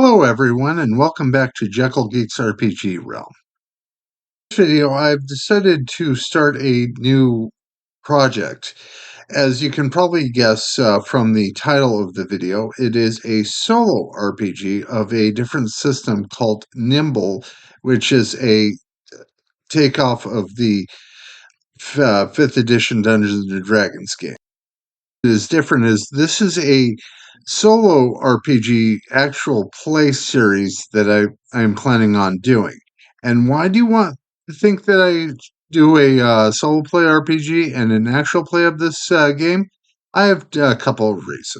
Hello everyone and welcome back to Jekyll Geek's RPG Realm. In this video I've decided to start a new project. As you can probably guess from the title of the video, it is a solo RPG of a different system called Nimble, which is a takeoff of the 5th edition Dungeons & Dragons game. Is different is this is a solo RPG actual play series that I'm planning on doing. And why do you want to think that I do a solo play RPG and an actual play of this game? I have a couple of reasons.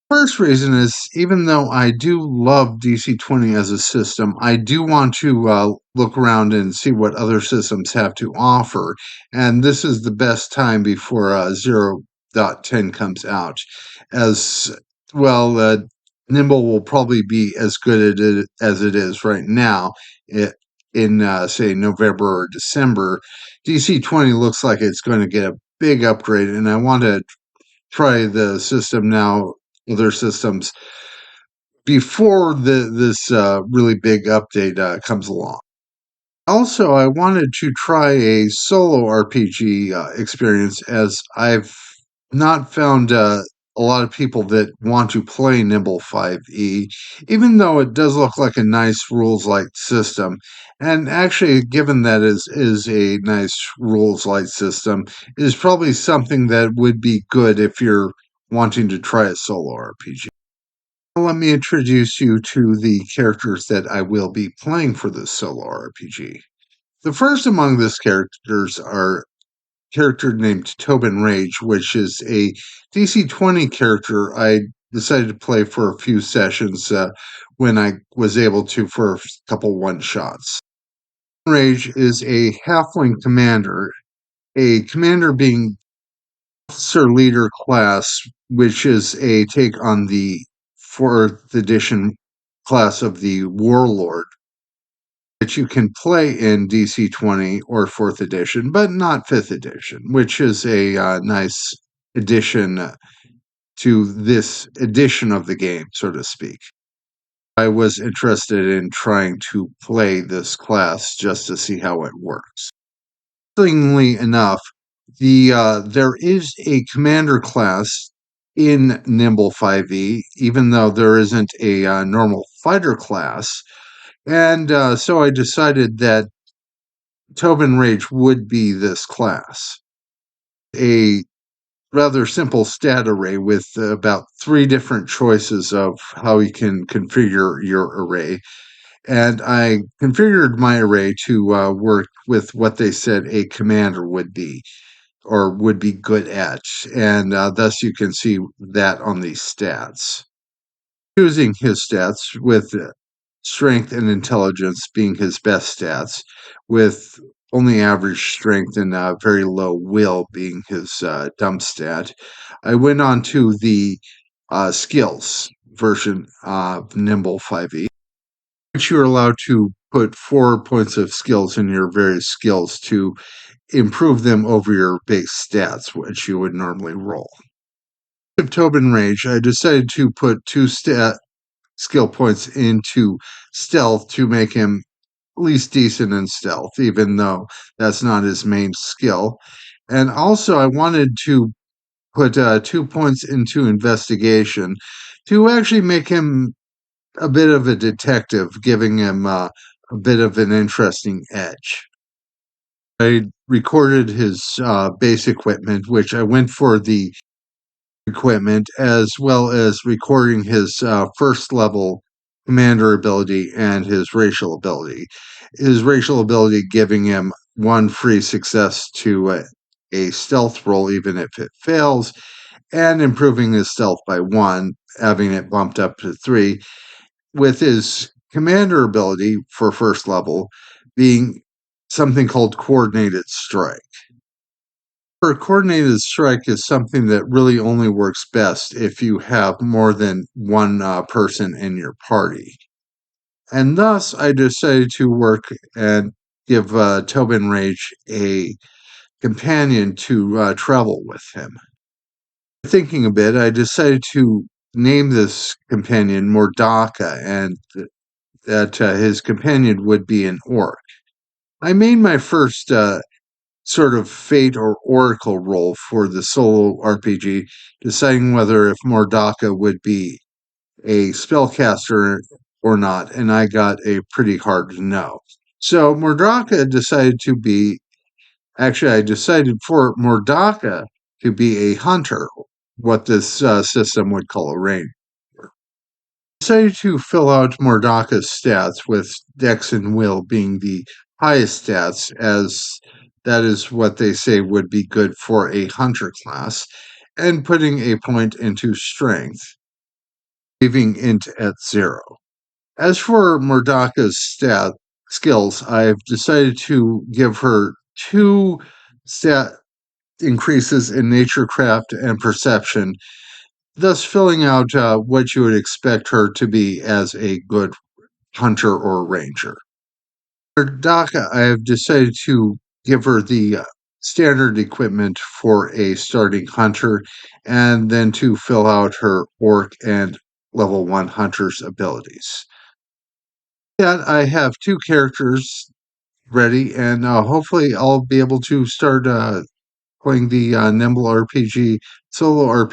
First reason is, even though I do love DC-20 as a system, I do want to look around and see what other systems have to offer. And this is the best time before 0.10 comes out. As well, Nimble will probably be as good as it is right now. In say, November or December, DC-20 looks like it's going to get a big upgrade, and I want to try the system now, other systems, before this really big update comes along. Also, I wanted to try a solo RPG experience, as I've not found a lot of people that want to play Nimble 5e, even though it does look like a nice rules-light system. And actually, given that is a nice rules-light system, is probably something that would be good if you're wanting to try a solo RPG. Let me introduce you to the characters that I will be playing for this solo RPG. The first among these characters are a character named Tobin, which is a DC-20 character I decided to play for a few sessions when I was able to for a couple one-shots. Rage is a halfling commander, a commander being officer leader class, which is a take on the 4th edition class of the Warlord, that you can play in DC-20 or 4th edition, but not 5th edition, which is a nice addition to this edition of the game, so to speak. I was interested in trying to play this class just to see how it works. Interestingly enough, there is a commander class in Nimble 5e, even though there isn't a normal fighter class. And so I decided that Tobin Rage would be this class. A rather simple stat array with about 3 different choices of how you can configure your array. And I configured my array to work with what they said a commander would be, or would be good at. And thus you can see that on these stats. Choosing his stats with strength and intelligence being his best stats, with only average strength and very low will being his dumb stat. I went on to the skills version of Nimble 5e, which you're allowed to put 4 points of skills in your various skills to improve them over your base stats, which you would normally roll. With Tobin Rage, I decided to put 2 skill points into stealth to make him at least decent in stealth, even though that's not his main skill. And also, I wanted to put 2 points into investigation to actually make him a bit of a detective, giving him a bit of an interesting edge. I recorded his base equipment, which I went for the equipment, as well as recording his first level commander ability and his racial ability. His racial ability giving him 1 free success to a stealth roll, even if it fails, and improving his stealth by 1, having it bumped up to 3, with his commander ability for first level being something called coordinated strike. A coordinated strike is something that really only works best if you have more than 1 person in your party. And thus, I decided to work and give Tobin Rage a companion to travel with him. Thinking a bit, I decided to name this companion Mordakka, and that his companion would be an orc. I made my first sort of fate or oracle roll for the solo RPG, deciding whether if Mordakka would be a spellcaster or not, and I got a pretty hard no. So Mordakka decided to be, actually, I decided for Mordakka to be a hunter, what this system would call a ranger. Decided to fill out Mordakka's stats with Dex and Will being the highest stats, as that is what they say would be good for a hunter class, and putting a point into strength, leaving int at 0. As for Mordakka's skills, I've decided to give her 2 stat increases in naturecraft and perception, thus filling out what you would expect her to be as a good hunter or ranger. For Daka, I have decided to give her the standard equipment for a starting hunter, and then to fill out her orc and level 1 hunter's abilities. Yeah, I have 2 characters ready, and hopefully I'll be able to start playing the Nimble RPG solo RPG